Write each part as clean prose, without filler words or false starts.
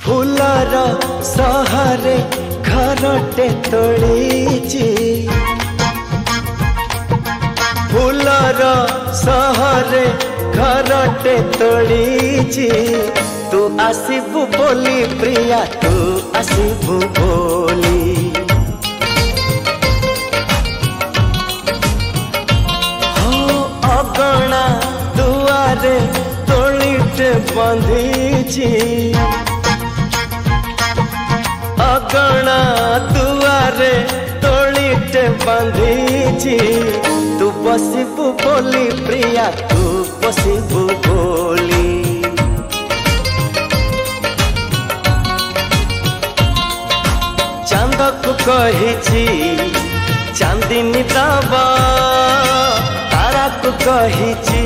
फूलर सहरे घरटे तोड़ीची फूलर सहरे घरटे तोड़ीची तू आसीबु बोली प्रिया तू आसीबु बोली हो अगणा दुआरे तोड़ीटे बंधीची अगणा दुआरे तोड़ीटे बांधीची तू बसिबु बोली प्रिया तू बसिबु बोली चांद को कहिची चांदिनी दबा तारा को कहिची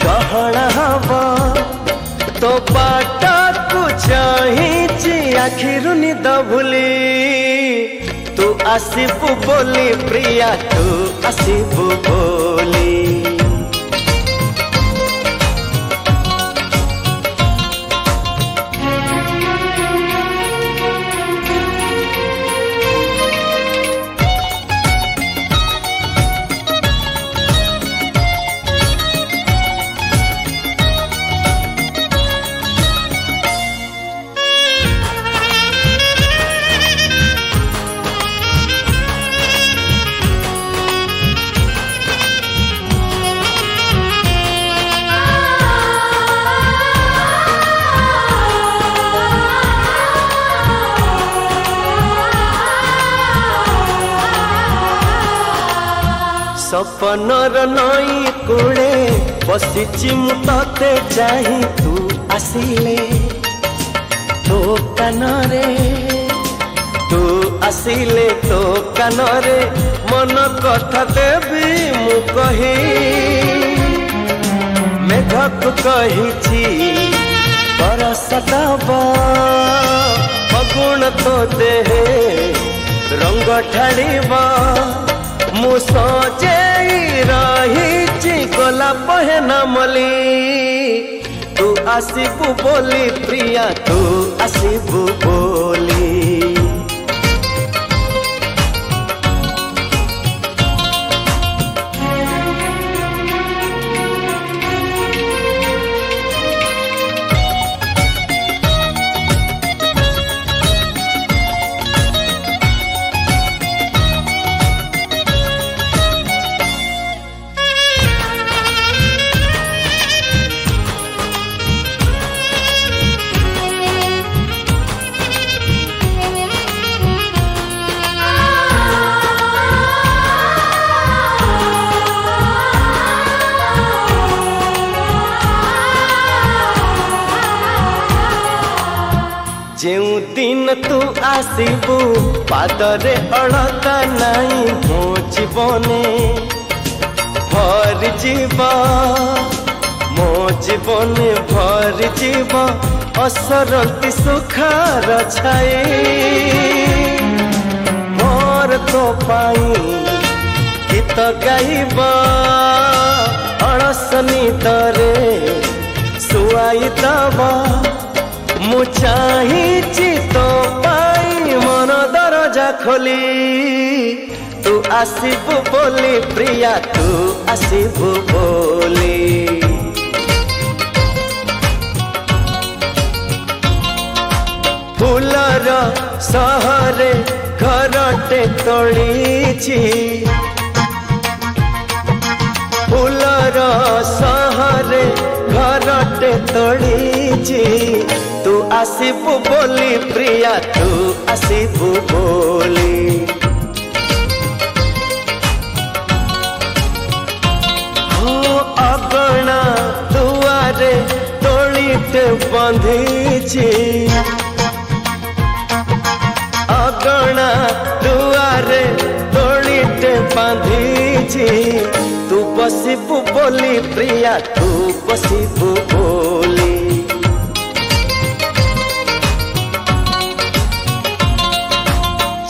गहना हवा तो बाटा को चाहिची आखिरु निद भूली तू आसीबु बोली प्रिया तू आसीबु बोली सपनर नई कूले बसिची मु तते चाही तू आसिले तो कानरे तू आसिले तो कानरे मन कथा देवी मु कही मेघक कहिची बरस दबा फगुण तो देहे रंग ढालिबा मु सजेई रही गला पहना मली तू आसीबु बोली प्रिया तू आसीबु बोली जेउ दिन तू आसीबु पादरे अड़ता नहीं मो जीवने भर जीव मो जीवने भर जीव असरती सुखार छाए मोर तो पाई गीत गाइब अड़सनी तरे सुआई दबा मु चाहिची तो पाई मन दरजा खोली तू आसीबु बोली प्रिया तू आसीबु बोली फूलर सहरे घरटे तोड़ीची फूलर सहरे घरटे तोड़ीची तू आसीबु बोली प्रिया तू आसीबु बोली हो अगणा दुआरे तोड़ी ଦୋଳିଟେ ବନ୍ଧିଛି ଅଗଣା ଦୁଆରେ ଦୋଳିଟେ ବାନ୍ଧିଛି ତୁ ବସିବୁ ବୋଲି ପ୍ରିୟା ତୁ ବସିବୁ ବୋଲି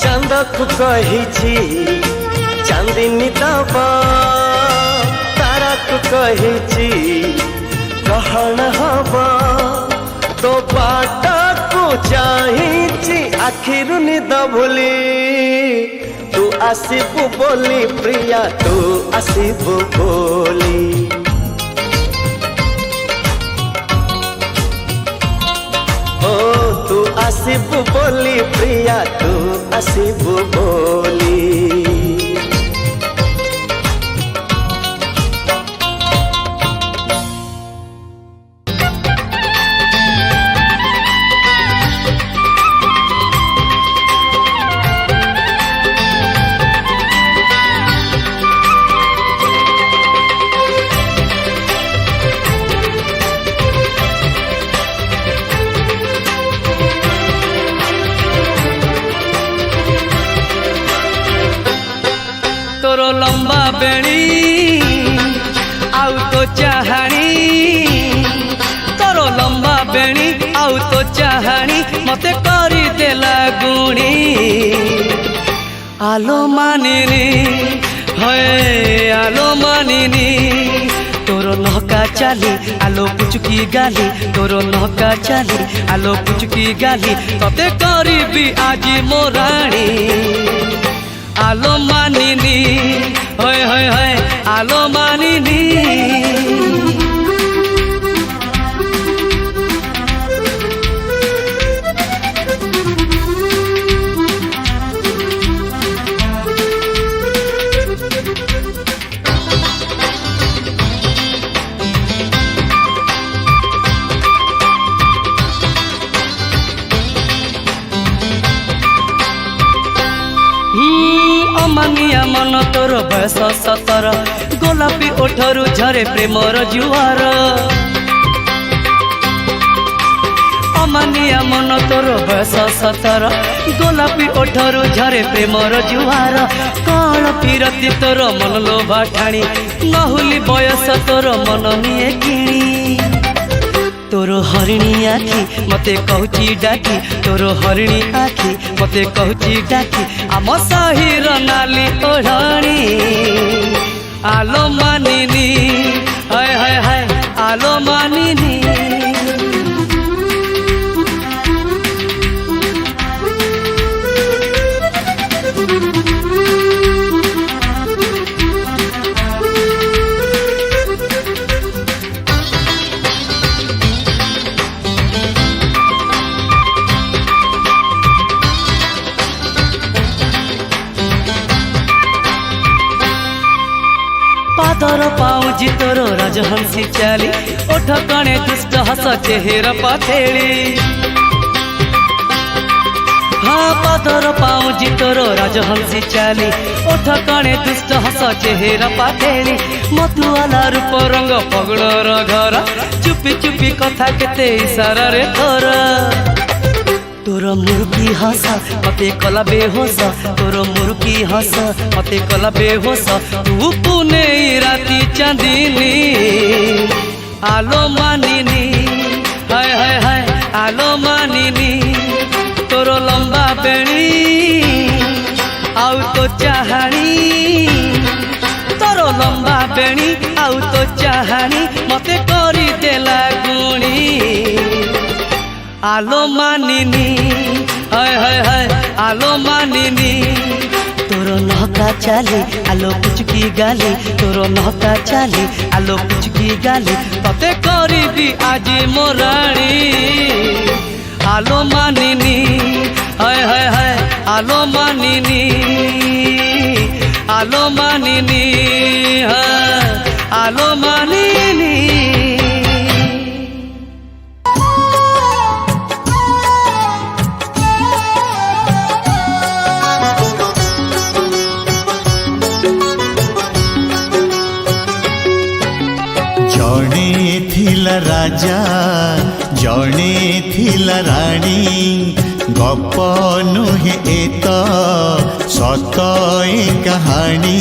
ଚାନ୍ଦକୁ କହିଛି ଚାନ୍ଦିନୀ ଦବ ତାରାକୁ କହିଛି ଗହଣା ହବ ତୋ ବାଟକୁ ଚାହିଁଛି ଆଖିରୁ ନିଦ ଭୁଲି ତୁ ଆସିବୁ ବୋଲି ପ୍ରିୟା ତୁ ଆସିବୁ ବୋଲି ଓ ତୁ ଆସିବୁ ବୋଲି ପ୍ରିୟା ତୁ ଆସିବୁ ବୋଲି तोरो लंबा बेणी आउ तो चाहानी तोरो लंबा बेणी आउ तो चाहानी मते करी देला गुणी आलो मानिनी है आलो मानिनी तोरो नहका चाली आलो पुचुकी गाली तोरो नहका चाली आलो पुचुकी गाली तते करीबी आजी मोराणी आलो मानिनी होय होय होय आलो मानिनी अमानिया मन तोर बयस 17 गोलापी ओठरू झरे प्रेमर जुआर अमानिया मन तोर बयस 17 गोलापी ओठरू झरे प्रेमर जुआर कौन पीरती तोर मन लोभा ठाणी नहुली बयस तोर मन निये किणी तोरो हरिणी आखी मते कहूची डाकी तोरो हरिणी आखी मते कहूची डाकी आम साहिर नाली ओढ़णी आलो मानिनी हाय हाय हाय आलो मानिनी पादर पाऊजी तोर राजहंसी चाली ओठ कणे दुष्ट हस चेहरा पाथेली हाँ पादर पाऊजी तोर राजहंसी चाली ओठ कणे दुष्ट हस चेहरा पाथेली मतुआला रूप रंग पगड़र घर चुपी चुपी कथा केते इशारा रे तोर तोर मुरुकी हस मते कला बेहोस तोर मुरुकी हस मते कला बेहोस तू पुने राती चांदनी आलो मानिनी हाय हाय हाय आलो मानिनी तोर लंबा बेणी आउ तो चाहानी तोर लंबा बेणी आउ तो चाहानी मते करी देला गुणी आलो मानिनी हाय हाय हाय आलो मानिनी तोरो नहका चाली आलो पुचकी गाली तोरो नहका चाली आलो पुचकी गाली तते करीबी आजी मोराणी आलो मानिनी हाय हाय हाय आलो मानिनी आलो मानिनी हाय आलो मानिनी जड़े थिला राजा जणे थिला राणी गप नुहे एत सत ए कहानी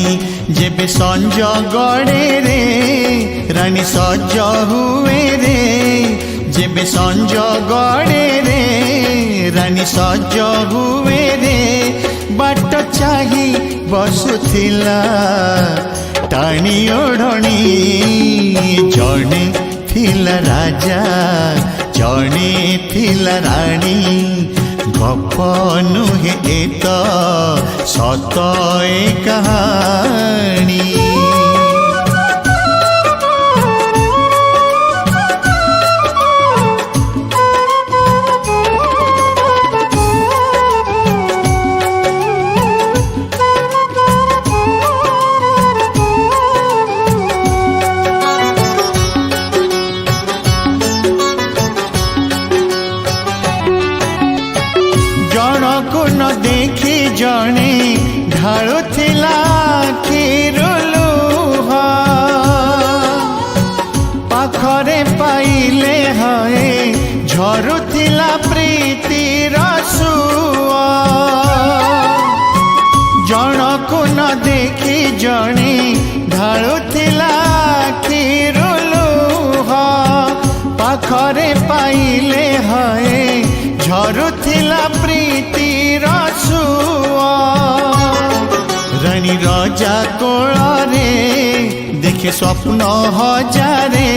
जेबे संज गड़े रे रानी सज हुए रे जेबे संज गड़े रे रानी सज हुए रे बाट चाही बसुथिला टाणी ओढ़णी जणे थिला राजा जणे थिला राणी गप नुहे एत सत ए कहानी न देखी जणे ढालुथिला लुह पाखरे पाइले हए झरुथिला प्रीतिर सुआ जणको न देखी जणे ढालुथिला लुह पाखरे पाइले हए झरुथिला प्रीतिर सुआ रानी राजा कोଳରେ देखे स्वप्न हजारे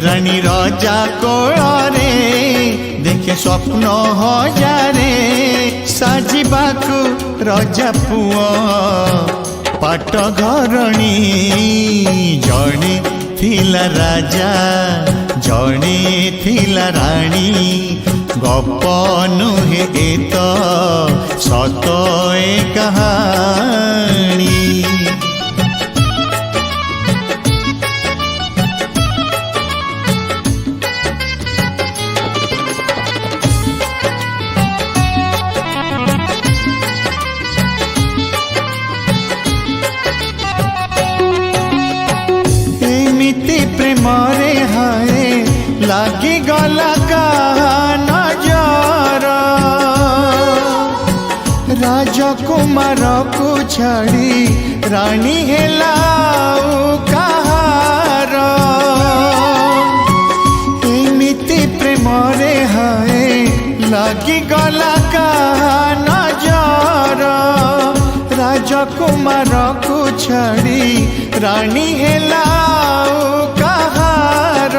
रानी राजा कोଳରେ देखे स्वप्न हजारे साजिबाकु राजा पुआ पाट घरणी जणे थिला राजा जणे थिला राणी गप नुहे एत सत ए कहानी एमिति प्रेम रे हाय लागी गला राजकुमार को छाड़ी रानी हेला कहार एमिति प्रेम रे हाय लगी गला नजर राजकुमार को छाड़ी रानी हेला कहार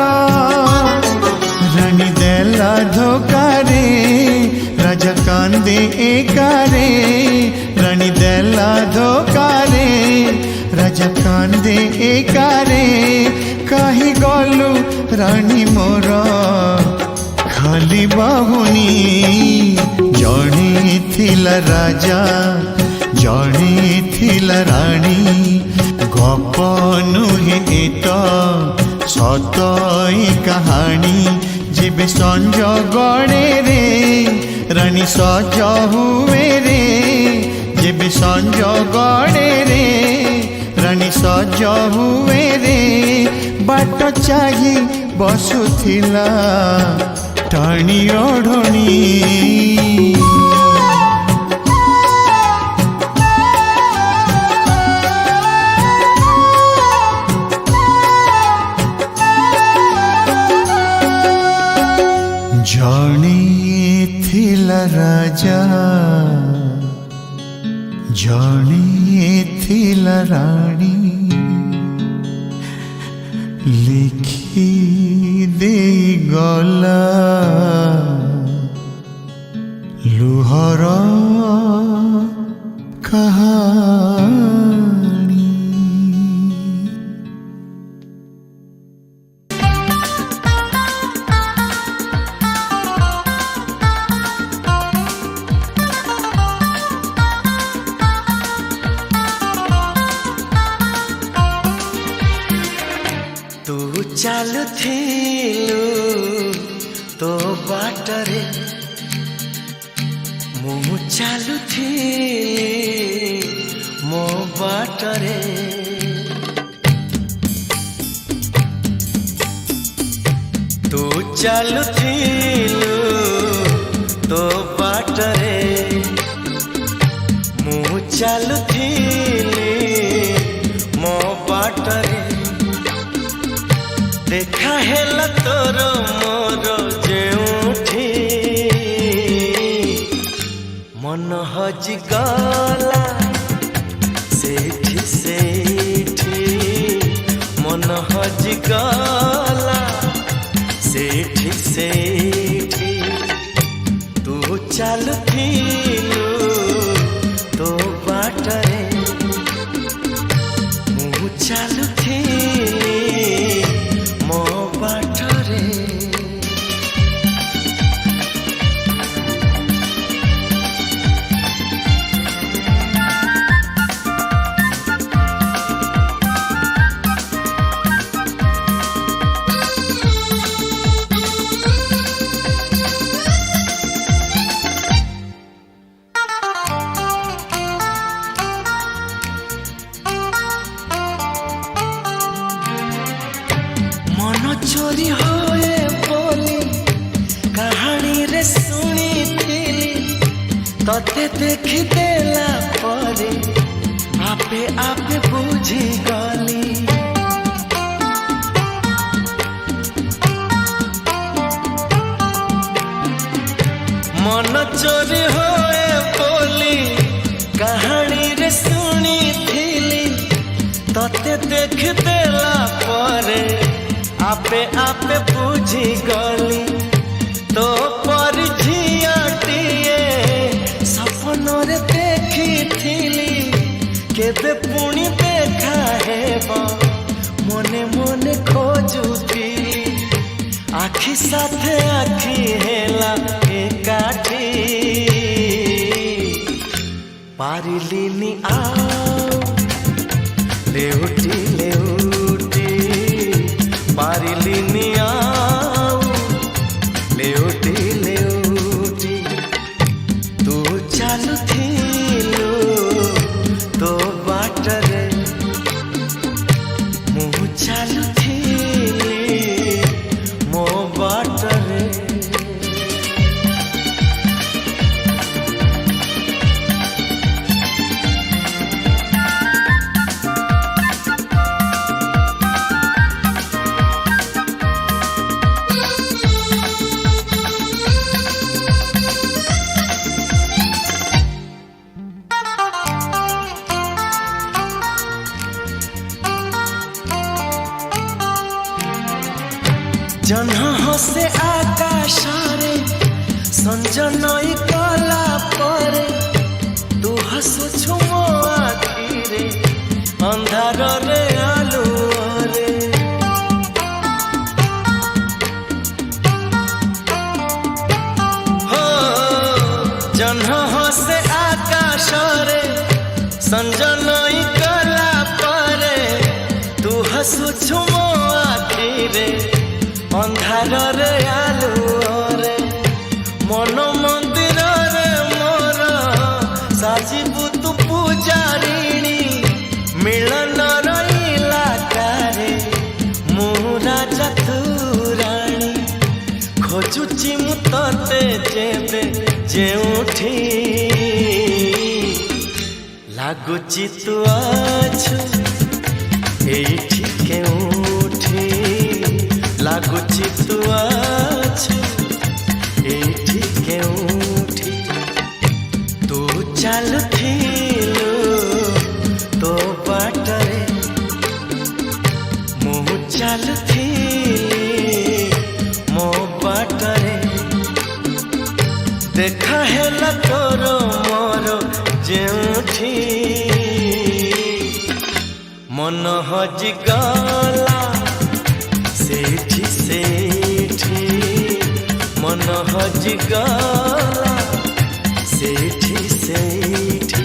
रानी देला धोकारे राजा कांदे एकारे रानी देला धोकारे राजा कांदे एकारे कहीं गलु रानी मोर खाली बाहुनी जणे थिला राजा जणे थिला रानी गप नुहे एत सत ए कहानी जेबे संज गड़े रे रानी सज हुए रे जेबे संज गड़े रे रानी सज हुए रे बाट चाही बसुथिला टाणी ओढ़णी जणे थिला राजा जणे थिला रानी लिखी दे गला लुहर कहानी ଚାଲୁଥିଲୁ ତୋ ବାଟରେ ମୁଁ ଚାଲୁଥିଲି ମୋ ବାଟରେ ତୁ ଚାଲୁଥିଲୁ ତୋ ବାଟରେ ମୁଁ ଚାଲୁଥିଲି ମୋ ବାଟରେ ଦେଖା ହେଲା ତୋର ମୋର ଯେଉଁଠି ମନ ହଜିଗଲା ସେଇଠି ସେଇଠି ମନ ହଜିଗଲା ସେଇଠି ସେଇଠି ତୁ ଚାଲୁଥିଲୁ ତୋ ବାଟରେ ମୁଁ ଚାଲୁଥିଲି ମୋ ବାଟରେ चोरी होए बोली कहानी रे सुनी तते देखी देला परे आपे आपे बुझी गली मन चोरी होए बोली कहानी रे सुनी तते देखी देला परे आपे आपे बुझी गली तो पर झियाटिए सपनरे देखी केबे पुणी देखा हेबा मने मने खोजुथिली आखि साथे आखि हेला एकाठी पारिलिनी आओ लेउटी लेउटी पारिलिनी आओ लेउटी लेउटी तू चालुथिलु तो बाटरे मु चालुथिली मो बाटरे जन्ह हसे आकाशरे संजनई कला परे तू हसुछु मो आखिरे अंधार रे आलुअरे हो जन्ह हसे आकाशरे संजनई कला परे तू हसुछु मो आखिरे अंधार रे आलुअरे मन मंदिर रे मोर साजिबु तू पूजारिणी मिलन रहिला कारे मु राजा तू राणी खोजुची मु तते जेबे जेउठी लागुची तू आछु एइठी केउठी लागुची तू आछु एइठी केउठी तू चालुथिलु तो बाटरे मु चालुथिली मो बाटरे देखा हेला तोर मोर जेउठी मन हजिगला सेठी सेठी मन हजिगला सेठी सेठी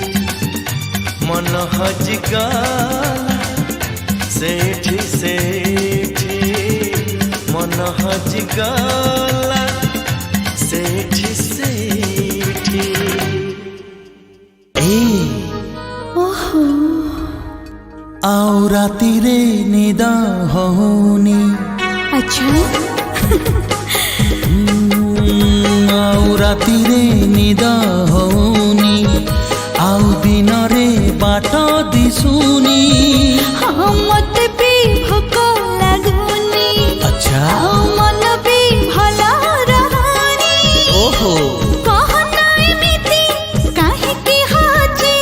मन हजिगला सेठी सेठी मन हजिगला सेठी सेठी ओहो आउ राती रे निदा होनी अच्छा राति रे निद होनी आउ दिन रे बाट दिसुनी हाँ मत भी भोक लगुनी अच्छा मन भी भला रहनी ओहो कहना एमिति काहे की हाची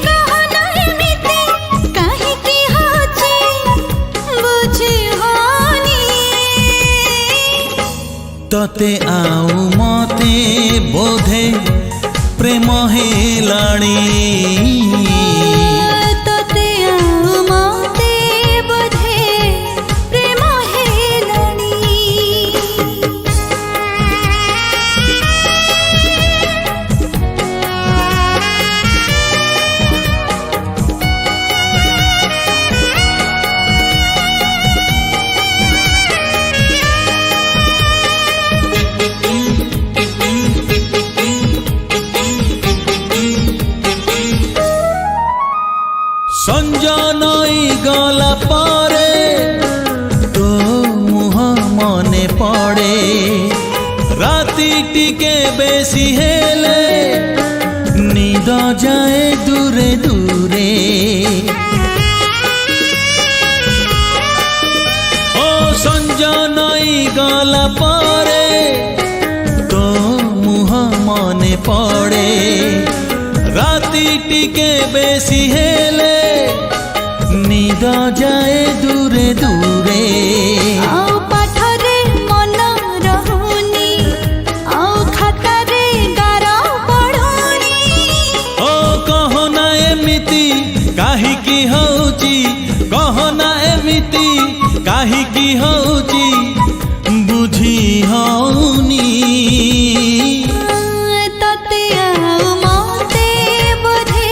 कहना एमिति काहे की हाची बुझी हानी तते आउ मते बोधे प्रेम हेलाणी तते मते बोधे प्रेम हेलाणी संजा नई गला पारे तो मुह मने पड़े राति टिके बेसी हेले निद जाए दूरे दूरे ओ संजा नई गला पारे तो मुह मने पड़े राति टिके बेसी हेले निद जाए दूरे दूरे आउ पाठरे मन रहुनी आउ खातारे गार पढ़ुनी ओ कहना एमिति काहिकी हौची कहना एमिति काहिकी हौची बुझी हौनी तते आउ मते बोधे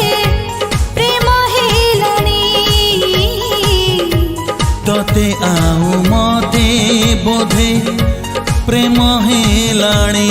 प्रेम हेलाणी तते आउ मते बोधे प्रेम हेलाणी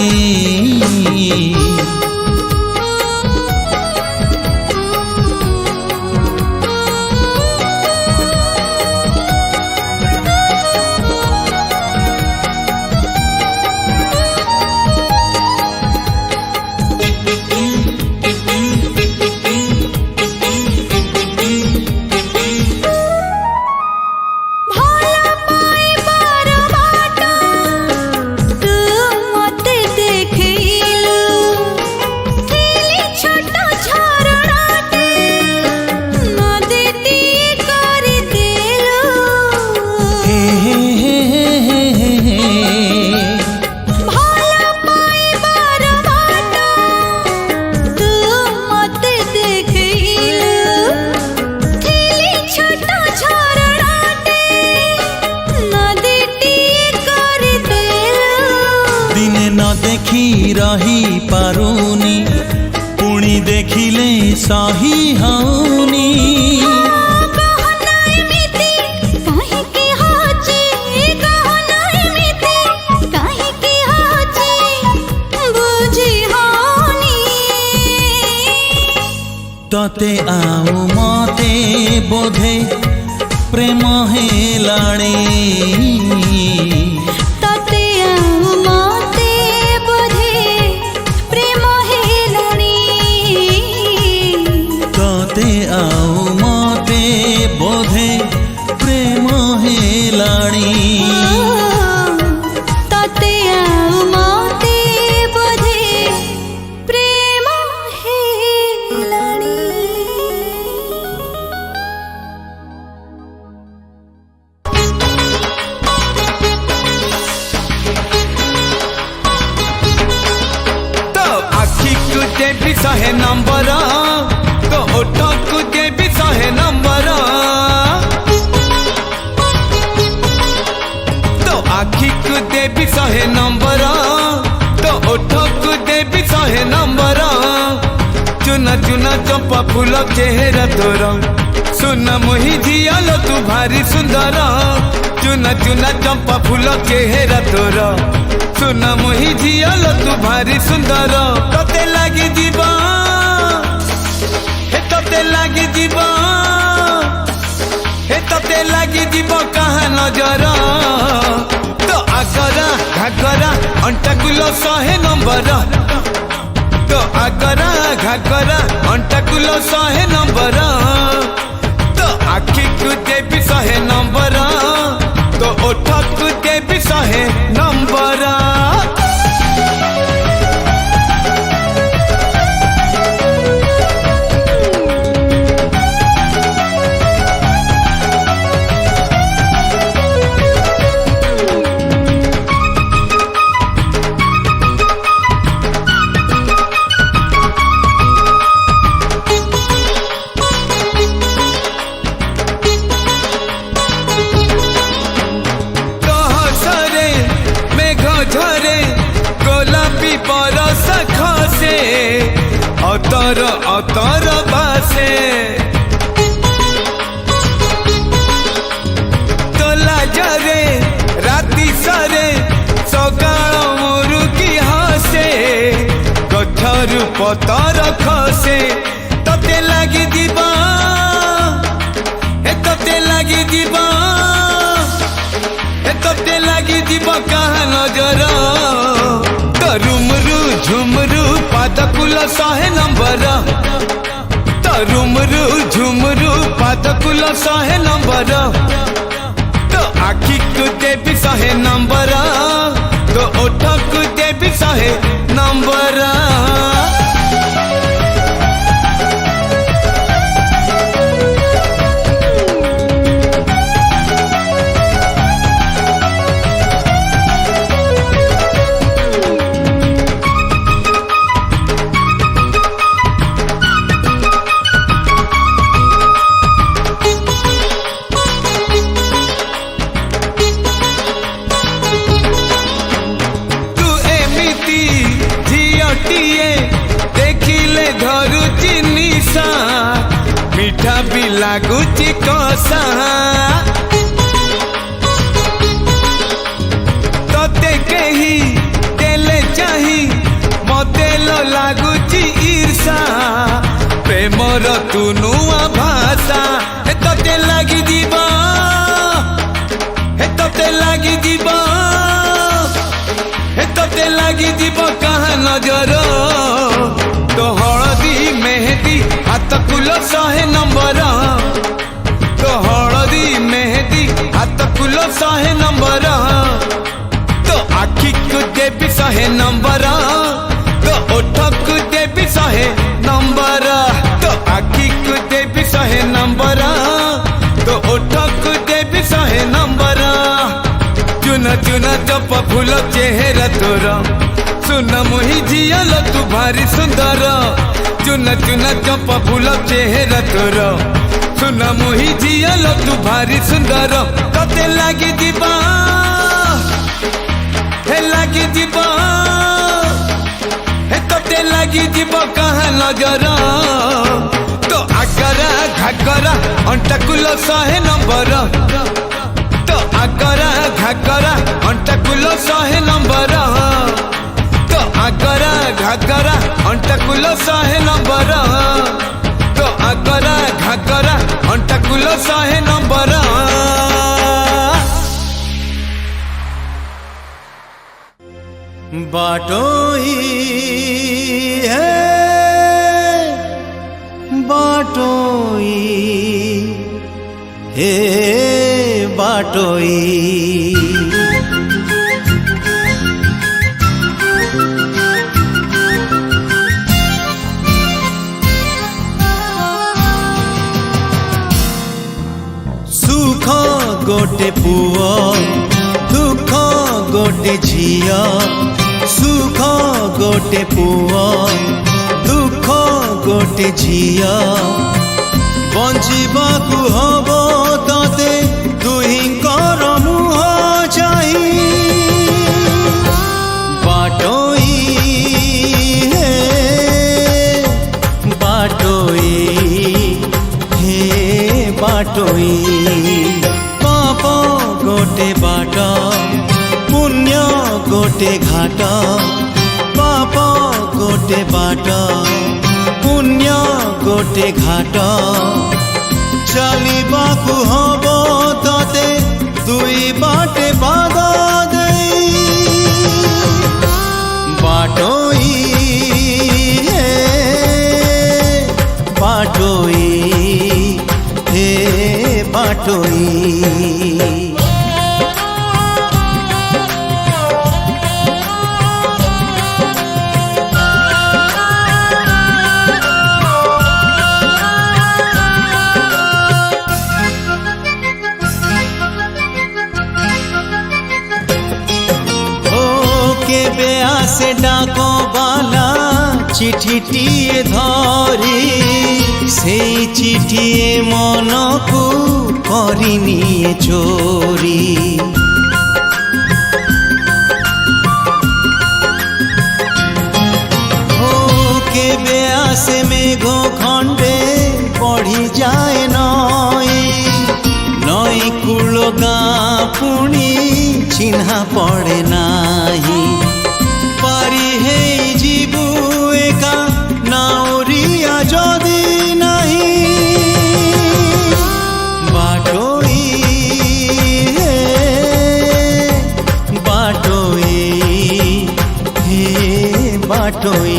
भला पाइबार बाट तू मते देखिलु खेली छोट झरणाटे नदीती कर देलु भला पाइबार बाट तू मते देखिलु खेली छोट झरणाटे नदीती कर देलु दिने न देखी रही पारुनी पुणी देखिले सही हौनी कहना एमिति काहे की हाची कहना एमिति काहे की हाची बुझी हानी तते आउ मते बोधे प्रेम हेलाणी तते आउ मते बोधे प्रेम हेलाणी तते आउ मते बोधे प्रेम हेलाणी तते आउ मते बोधे प्रेम हेलाणी तो आखि को देवी 100 नंबर तो ओठ को देवी 100 नंबर तो आखि को देवी 100 नंबर तो ओठ को देवी 100 नंबर चुना चुना चंपा फूल चेहरा तोर सुना मोही झियालो तू भारी सुंदर चुना चुना चंपा फूल चेहरा तोर सुना मोही झियालो तू भारी सुंदर तते लागी जीवा हे तते लागी जीवा हे तते लागी जीव कहा नजर तो आगरा घागरा अंटा कुलो 100 नंबर तो आगरा घागरा अंटा कुलो 100 नंबर तो आखि को देवी 100 नंबर तो ओठ को देवी 100 नंबर अतर अतर बासे तोला जरे राति सरे सकाळ मुरुकी हसे गठरु पतर खसे तते लागी दिबा ए तते लागी दिबा ए तते लागी दिबा कहा नजर रुमरु झुमरु पादकुल 100 नंबर रुमरु झुमरु पादकुल 100 नंबर तो आखि को देवी 100 नंबर तो ओठ को देवी 100 नंबर मीठा भी लागुची कसा तते कही देले चाही मते लागुची ईर्षा प्रेमर तू नुआ भाषा हे तते लागी जीवा हे तते लागी जीवा हे तते लागी जीवा कहा नजर तो हलदी मेहंदी हाथ कुलो 100 नंबर तो हलदी मेहंदी हाथ कुलो 100 नंबर तो आखि को देवी 100 नंबर तो ओठ को देवी 100 नंबर तो आखि को देवी 100 नंबर तो ओठ को देवी 100 नंबर चुना चुना चप फूल चेहरा तोर सुन मोहि झियल तू भारी सुंदर चुना चुना चंपा फूल चेहरा तोर सुन मोहि झियल तू भारी सुंदर तते लागी जीवा हे लागी जीवा हे तते लागी जीवा कहा नजर तो आगरा घागरा अंटा कुलो 100 नंबर तो आगरा घागरा अंटा कुलो 100 नंबर आगरा घागरा अंटा कुलो 100 नंबर तो आगरा घागरा अंटा कुलो 100 नंबर बाटोई है बाटोई हे बाटोई गोटे पुओ दुख गोटे झिया सुख गोटे पुओ दुख गोटे झिया बंचिबाकु हबो तते दुहिंकर मुह चाहि बाटोई हे बाटोई हे बाटोई गोटे बाट पुण्य गोटे घाट पाप गोटे बाट पुण्य गोटे घाट चलिबाकु हबो तते दुई बाटे पाद देई बाटोई बाटोई। केबे आसे डाको बाला चिठीटिए धरी से चिठिए मन को करिनिए चोरी। केबे आसे मेघ खंडे पढ़ी जाए नई नई कूल गाँ पुणी चिन्हा पड़े नाही। पारी हे जीवु एका नाउरिया जदि नहीं बाटोई हे बाटोई हे बाटोई।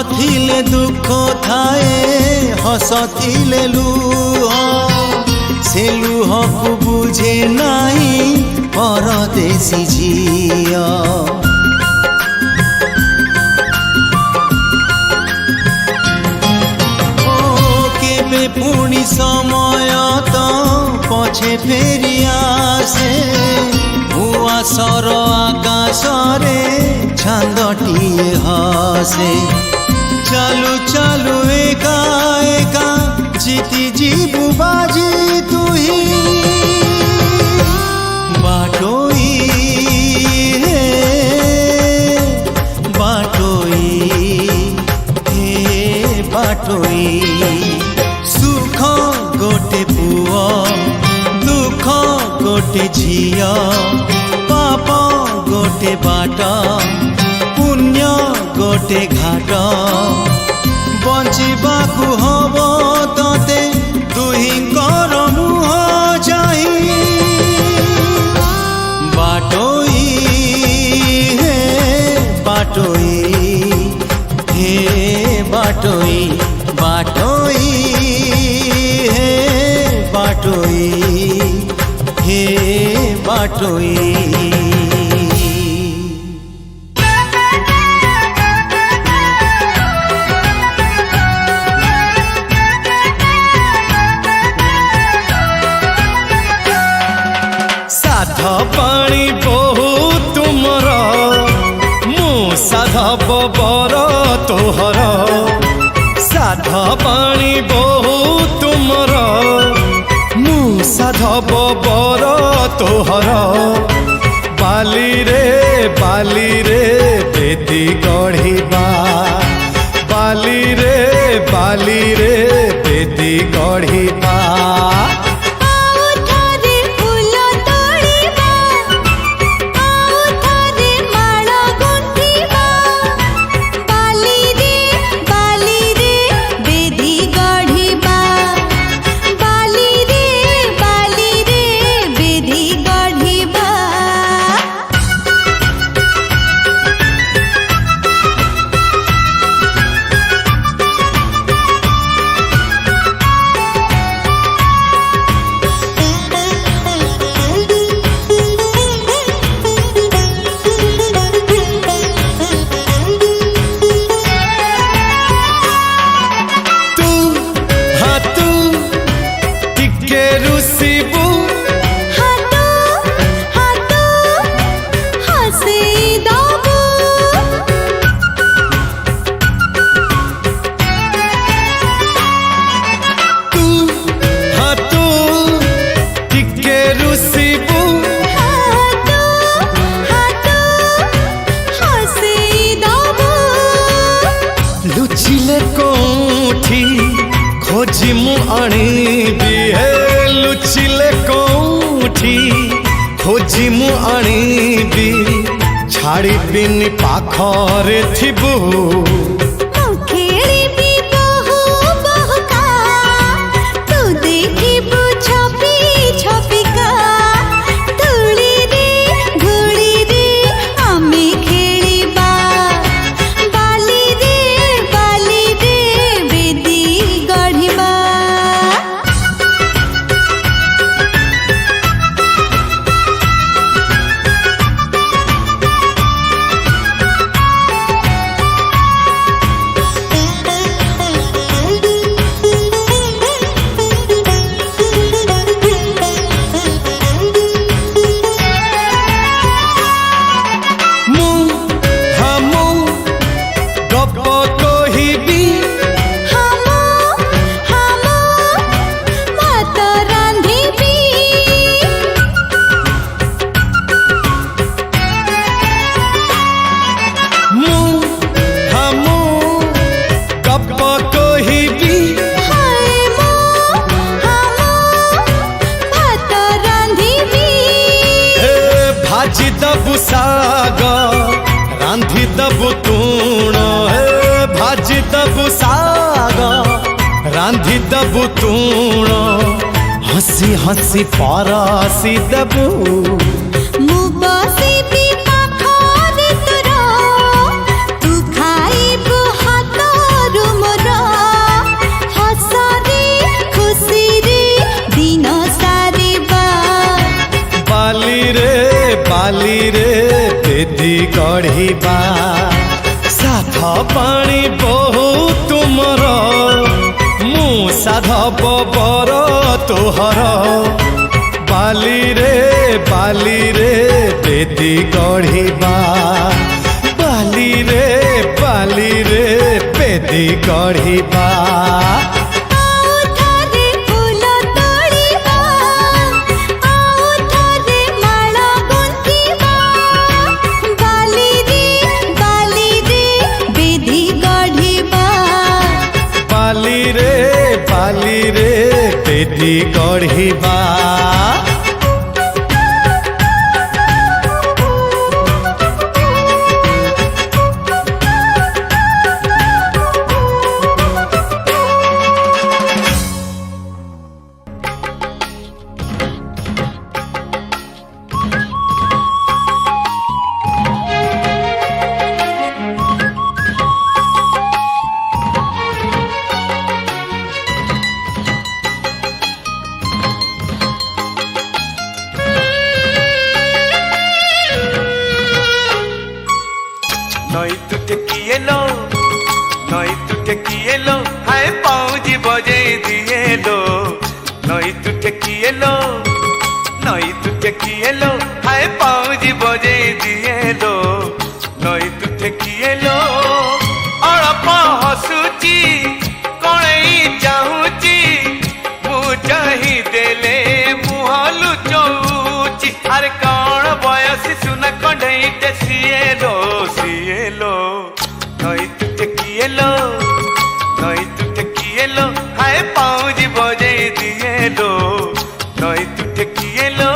थिले दुख थाए हस थिले लुह से लुह को बुझे नहीं परदेसी झिया। केबे पुणी समय तो पछे फेरी आसे उआसर आकाश रे छांदटिए हसे। चालू चालू एका एका जीती जीवु बाजी तुही बाटोई हे बाटोई हे बाटोई। सुख गोटे पुआ दुख गोटे झिया पाप गोटे बाट पुण्य गोटे घाट बंचिबाकु हब तते दुहिंकर मुह चाही बाटोई हे बाटोई हे बाटोई बाटोई हे बाटोई हे बाटोई। पानी बहु तुमर मु साधव बर तोहर साध पानी बहु तुमर मु साधव बर तोहर। बाली रे बेदी गढ़िबा बाली रे बेदी गढ़िबा। खोजी मु आनीबी हे लुचिले कोठी खोजी मु आनीबी छाड़ी बिन पाखरे थिबू खेली भी हसी हसी परसी देबू मु बसिबी पाखरे तोर तू खाइबु हातरु मोर हसरे खुसीरे दिन सारिबा बाली रे बेदी गढ़िबा साथ पानी बहु तुमर मु साधब बर तोहर बाली रे बेदी गढ़िबा बाली रे बेदी गढ़िबा आउ थरे फूल तोड़िबा आउ थरे माला गुंथिबा बाली रे बेदी गढ़िबा बाली रे बेदी गढ़िबा नई तुटे किए लो नई तुटे किए लो हाय पाऊजी बजे दिए लो नई तुटे किए लो नई तुटे किए लो हाय पाऊजी बजे दिए लो नई तुटे किए लो अड़प हसुची कणई चाहूची मु चाही देले मुह लुचौची अरे कौन बयसी सुना कढ़ई टे सिए लो नई तुटे किए लो नई तुटे किए लो हाय पाऊजी बजे दिए लो नई तुटे किए लो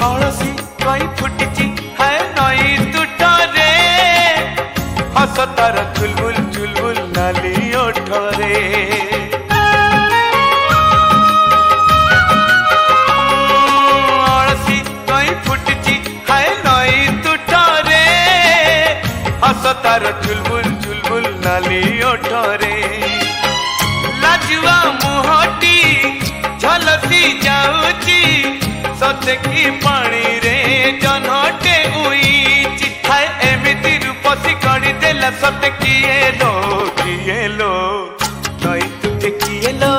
कौनसी कई फुटिची है नई तुटरे हसतार चुलबुल नाली ओठरे कौनसी कई फुटिची है नई तुटरे हसतार चुलबुल नाली ओठरे लाजुआ मुहटी झलसी जाऊची सते की पानी रे जनटे उईची हाय एमिति रूपसी गढ़ी देला सते किए लो नई तुटे किए लो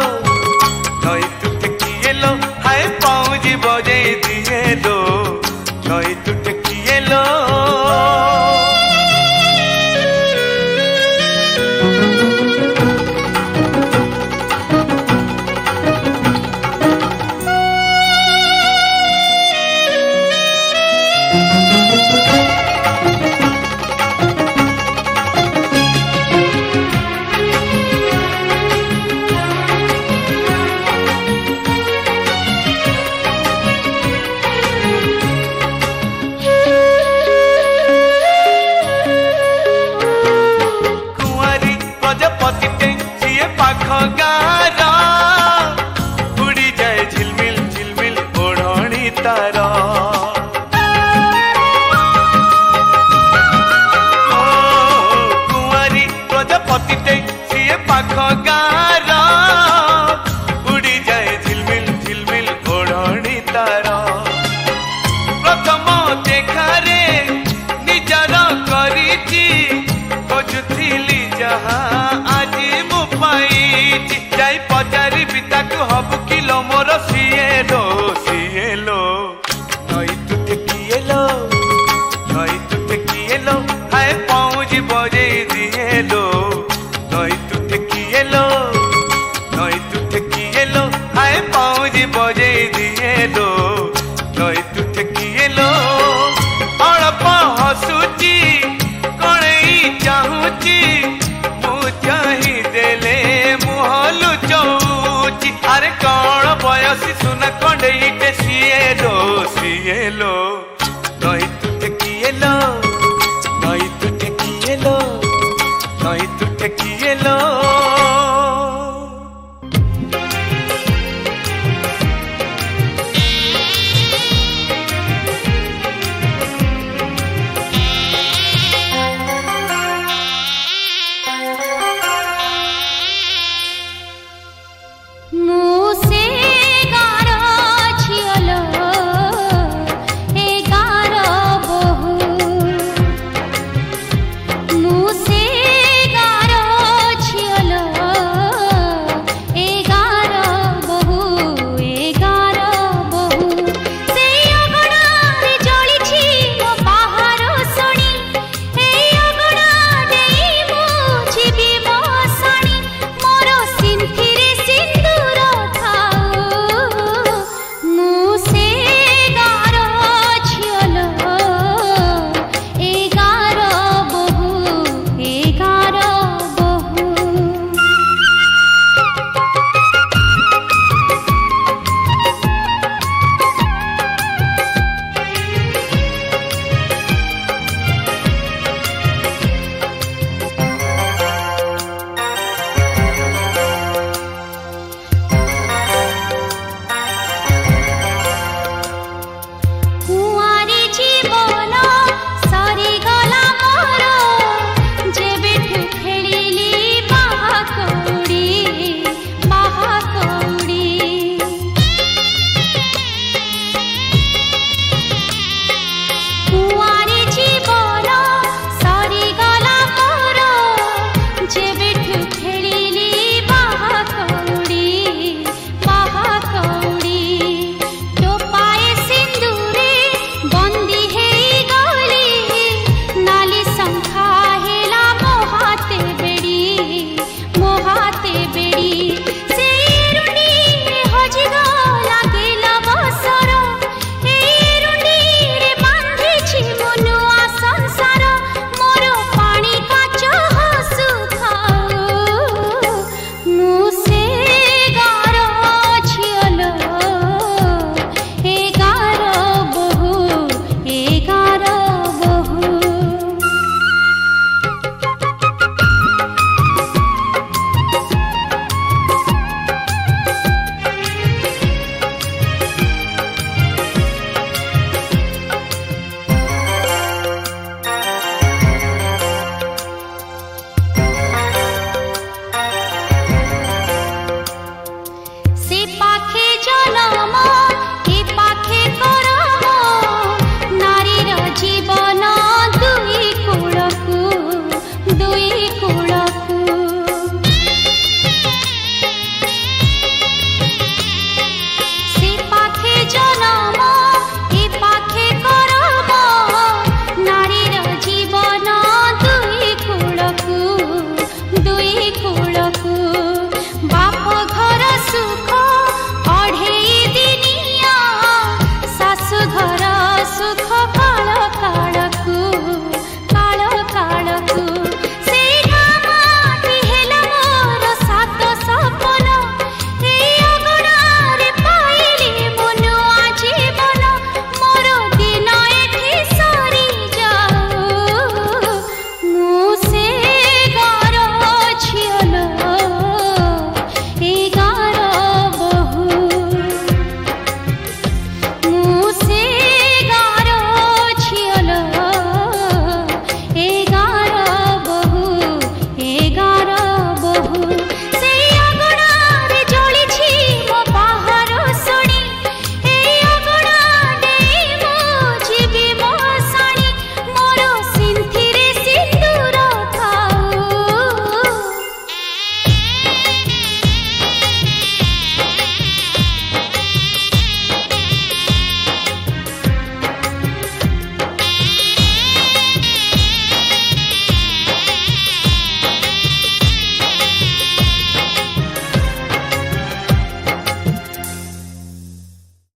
नई तुटे किए लो हाय पाऊजी बजे दिए लो नई तुटे किए लो बाजी बजे दिए लो नई तू किए लो अड़प हसुची कणई चाहूची मु चाही देले मुहलु चौची अरे कौन बयसी सुन कंडेई